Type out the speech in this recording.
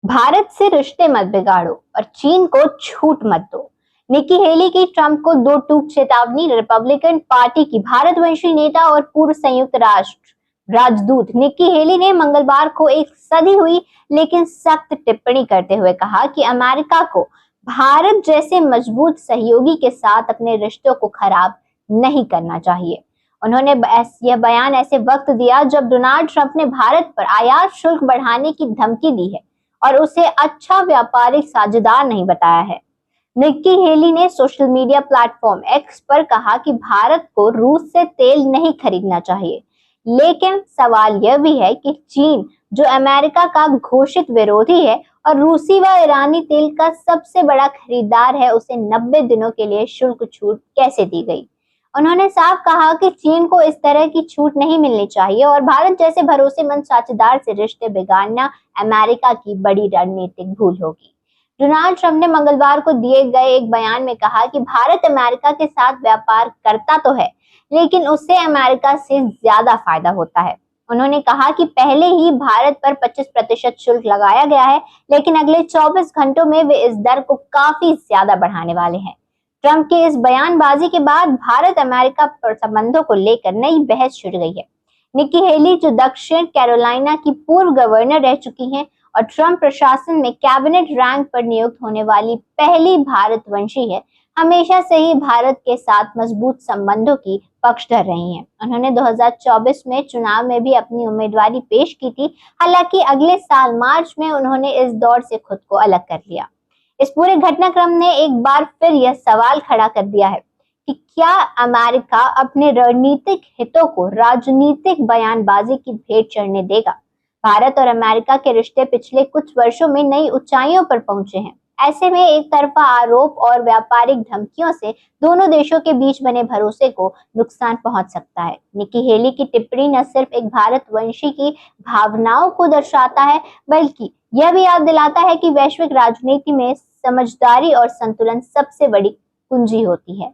भारत से रिश्ते मत बिगाड़ो और चीन को छूट मत दो। निक्की हेली की ट्रंप को दो टूक चेतावनी। रिपब्लिकन पार्टी की भारतवंशी नेता और पूर्व संयुक्त राष्ट्र राजदूत निक्की हेली ने मंगलवार को एक सधी हुई लेकिन सख्त टिप्पणी करते हुए कहा कि अमेरिका को भारत जैसे मजबूत सहयोगी के साथ अपने रिश्तों को खराब नहीं करना चाहिए। उन्होंने यह बयान ऐसे वक्त दिया जब डोनाल्ड ट्रंप ने भारत पर आयात शुल्क बढ़ाने की धमकी दी है और उसे अच्छा व्यापारिक साझेदार नहीं बताया है। निक्की हेली ने सोशल मीडिया प्लेटफॉर्म एक्स पर कहा कि भारत को रूस से तेल नहीं खरीदना चाहिए, लेकिन सवाल यह भी है कि चीन जो अमेरिका का घोषित विरोधी है और रूसी व ईरानी तेल का सबसे बड़ा खरीदार है, उसे 90 दिनों के लिए शुल्क छूट कैसे दी गई। उन्होंने साफ कहा कि चीन को इस तरह की छूट नहीं मिलनी चाहिए और भारत जैसे भरोसेमंद साझेदार से रिश्ते बिगाड़ना अमेरिका की बड़ी रणनीतिक भूल होगी। डोनाल्ड ट्रंप ने मंगलवार को दिए गए एक बयान में कहा कि भारत अमेरिका के साथ व्यापार करता तो है, लेकिन उससे अमेरिका से ज्यादा फायदा होता है। उन्होंने कहा कि पहले ही भारत पर 25% शुल्क लगाया गया है, लेकिन अगले 24 घंटों में वे इस दर को काफी ज्यादा बढ़ाने वाले हैं। ट्रंप के इस बयानबाजी के बाद भारत अमेरिका संबंधों को लेकर नई बहस छिड़ गई है। निक्की हेली जो दक्षिण कैरोलिना की पूर्व गवर्नर रह चुकी हैं और ट्रंप प्रशासन में कैबिनेट रैंक पर नियुक्त होने वाली पहली भारतवंशी है, हमेशा से ही भारत के साथ मजबूत संबंधों की पक्षधर रही हैं। उन्होंने 2024 में चुनाव में भी अपनी उम्मीदवारी पेश की थी, हालांकि अगले साल मार्च में उन्होंने इस दौर से खुद को अलग कर लिया। इस पूरे घटनाक्रम ने एक बार फिर यह सवाल खड़ा कर दिया है कि क्या अमेरिका अपने रणनीतिक हितों को राजनीतिक बयानबाजी की भेंट चढ़ने देगा। भारत और अमेरिका के रिश्ते पिछले कुछ वर्षों में नई ऊंचाइयों पर पहुंचे हैं। ऐसे में एक तरफा आरोप और व्यापारिक धमकियों से दोनों देशों के बीच बने भरोसे को नुकसान पहुंच सकता है। निक्की हेली की टिप्पणी न सिर्फ एक भारतवंशी की भावनाओं को दर्शाता है, बल्कि यह भी याद दिलाता है कि वैश्विक राजनीति में समझदारी और संतुलन सबसे बड़ी कुंजी होती है।